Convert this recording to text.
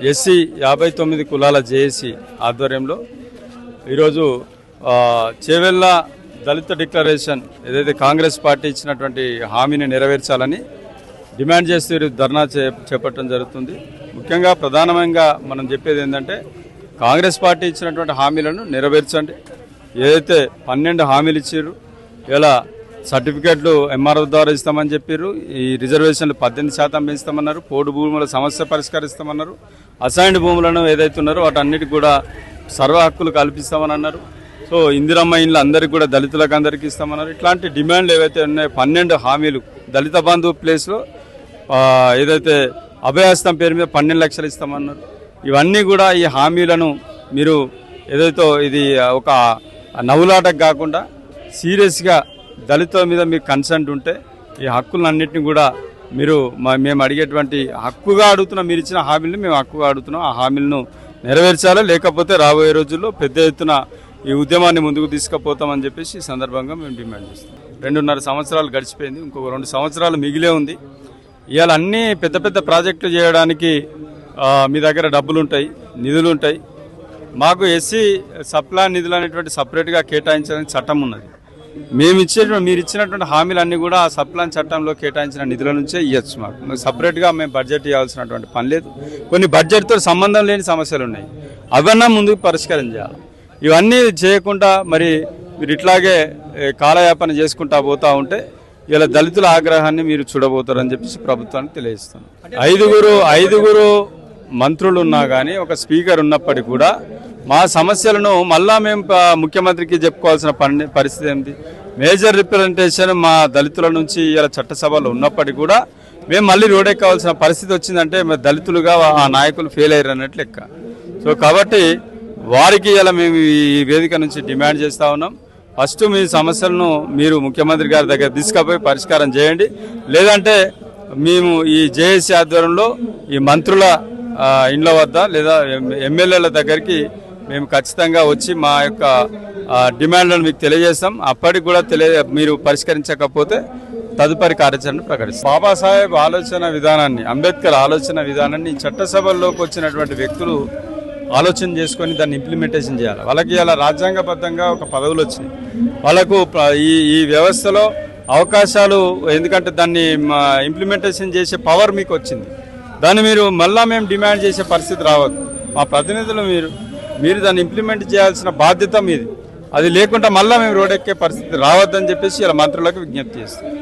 SC 59 కులాల JAC ఆధ్వర్యంలో ఈరోజు చేవెళ్ళ దళిత డిక్లరేషన్ ఏదైతే కాంగ్రెస్ పార్టీ ఇచ్చినటువంటి హామీని నెరవేర్చాలని డిమాండ్ చేస్తూ ఈరోజు ధర్నా చేపట్టడం జరుగుతుంది. ముఖ్యంగా ప్రధానంగా మనం చెప్పేది ఏంటంటే కాంగ్రెస్ పార్టీ ఇచ్చినటువంటి హామీలను నెరవేర్చండి. ఏదైతే 12 హామీలు ఇచ్చారు, ఇలా సర్టిఫికెట్లు ఎంఆర్ఓ ద్వారా ఇస్తామని చెప్పారు, ఈ రిజర్వేషన్లు 18% పెంచుతామన్నారు, పోడు భూముల సమస్య పరిష్కరిస్తామన్నారు, అసైన్డ్ భూములను ఏదైతే ఉన్నారో వాటన్నిటికి కూడా సర్వ హక్కులు కల్పిస్తామని అన్నారు. సో ఇందిరమ్మ ఇండ్లు అందరికీ కూడా దళితులకు అందరికీ ఇస్తామన్నారు. ఇట్లాంటి డిమాండ్లు ఏవైతే ఉన్నాయో 12 హామీలు దళిత బంధు ప్లేస్లో ఏదైతే అభయహస్తం పేరు మీద 12 లక్షలు ఇస్తామన్నారు. ఇవన్నీ కూడా ఈ హామీలను మీరు ఏదైతే ఇది ఒక నవ్వులాటకు కాకుండా సీరియస్గా దళితుల మీద మీకు కన్సర్న్ ఉంటే ఈ హక్కులన్నింటినీ కూడా మీరు మేము అడిగేటువంటి హక్కుగా అడుగుతున్నాం. మీరు ఇచ్చిన హామీలను మేము హక్కుగా అడుగుతున్నాం. ఆ హామీలను నెరవేర్చాలి, లేకపోతే రాబోయే రోజుల్లో పెద్ద ఎత్తున ఈ ఉద్యమాన్ని ముందుకు తీసుకుపోతామని చెప్పేసి ఈ సందర్భంగా మేము డిమాండ్ చేస్తాం. 2.5 సంవత్సరాలు గడిచిపోయింది, ఇంకొక 2 సంవత్సరాలు మిగిలే ఉంది. ఇవాళ అన్ని పెద్ద పెద్ద ప్రాజెక్టులు చేయడానికి మీ దగ్గర డబ్బులు ఉంటాయి, నిధులు ఉంటాయి. మాకు ఎస్సీ సప్లాన్ నిధులు అనేటువంటి సపరేట్గా కేటాయించడానికి చట్టం ఉన్నది. మీరు ఇచ్చినటువంటి హామీలన్నీ కూడా ఆ సప్లాన్ చట్టంలో కేటాయించిన నిధుల నుంచే ఇవ్వచ్చు. మాకు సపరేట్గా మేము బడ్జెట్ ఇవ్వాల్సినటువంటి పని లేదు. కొన్ని బడ్జెట్తో సంబంధం లేని సమస్యలు ఉన్నాయి, అవన్నీ ముందుకు పరిష్కరించాలి. ఇవన్నీ చేయకుండా మరి మీరు ఇట్లాగే కాలయాపన చేసుకుంటా పోతా ఉంటే ఇలా దళితుల ఆగ్రహాన్ని మీరు చూడబోతారని చెప్పేసి ప్రభుత్వానికి తెలియజేస్తాను. ఐదుగురు మంత్రులు ఉన్నా కానీ ఒక స్పీకర్ ఉన్నప్పటికీ కూడా మా సమస్యలను మళ్ళా మేము ముఖ్యమంత్రికి చెప్పుకోవాల్సిన పరిస్థితి ఏంటి? మేజర్ రిప్రజెంటేషన్ మా దళితుల నుంచి ఇలా చట్టసభలో ఉన్నప్పటికీ కూడా మేము మళ్ళీ రోడెక్కవలసిన పరిస్థితి వచ్చిందంటే మేము దళితులుగా ఆ నాయకులు ఫెయిల్ అయ్యారు అన్నట్లు లెక్క. సో కాబట్టి వారికి ఇలా మేము ఈ వేదిక నుంచి డిమాండ్ చేస్తూ ఉన్నాం. ఫస్ట్ మీ సమస్యలను మీరు ముఖ్యమంత్రి గారి దగ్గర తీసుకుపోయి పరిష్కారం చేయండి, లేదంటే మేము ఈ జేఏసీ ఆధ్వర్యంలో ఈ మంత్రుల ఇండ్ల వద్ద లేదా ఎమ్మెల్యేల దగ్గరికి మేము ఖచ్చితంగా వచ్చి మా యొక్క డిమాండ్లను మీకు తెలియజేస్తాం. అప్పటికి కూడా మీరు పరిష్కరించకపోతే తదుపరి కార్యాచరణ ప్రకటిస్తాం. బాబాసాహెబ్ ఆలోచన విధానాన్ని, అంబేద్కర్ ఆలోచన విధానాన్ని చట్టసభల్లోకి వచ్చినటువంటి వ్యక్తులు ఆలోచన చేసుకొని దాన్ని ఇంప్లిమెంటేషన్ చేయాలి. వాళ్ళకి ఇలా రాజ్యాంగబద్ధంగా ఒక పదవులు వచ్చినాయి, వాళ్ళకు ఈ వ్యవస్థలో అవకాశాలు, ఎందుకంటే దాన్ని ఇంప్లిమెంటేషన్ చేసే పవర్ మీకు వచ్చింది. దాన్ని మీరు మళ్ళా మేము డిమాండ్ చేసే పరిస్థితి రావద్దు. మా ప్రతినిధులు మీరు దాన్ని ఇంప్లిమెంట్ చేయాల్సిన బాధ్యత మీది. అది లేకుండా మళ్ళీ మేము రోడ్డెక్కే పరిస్థితి రావద్దని చెప్పేసి ఇలా మంత్రులకు విజ్ఞప్తి చేస్తాం.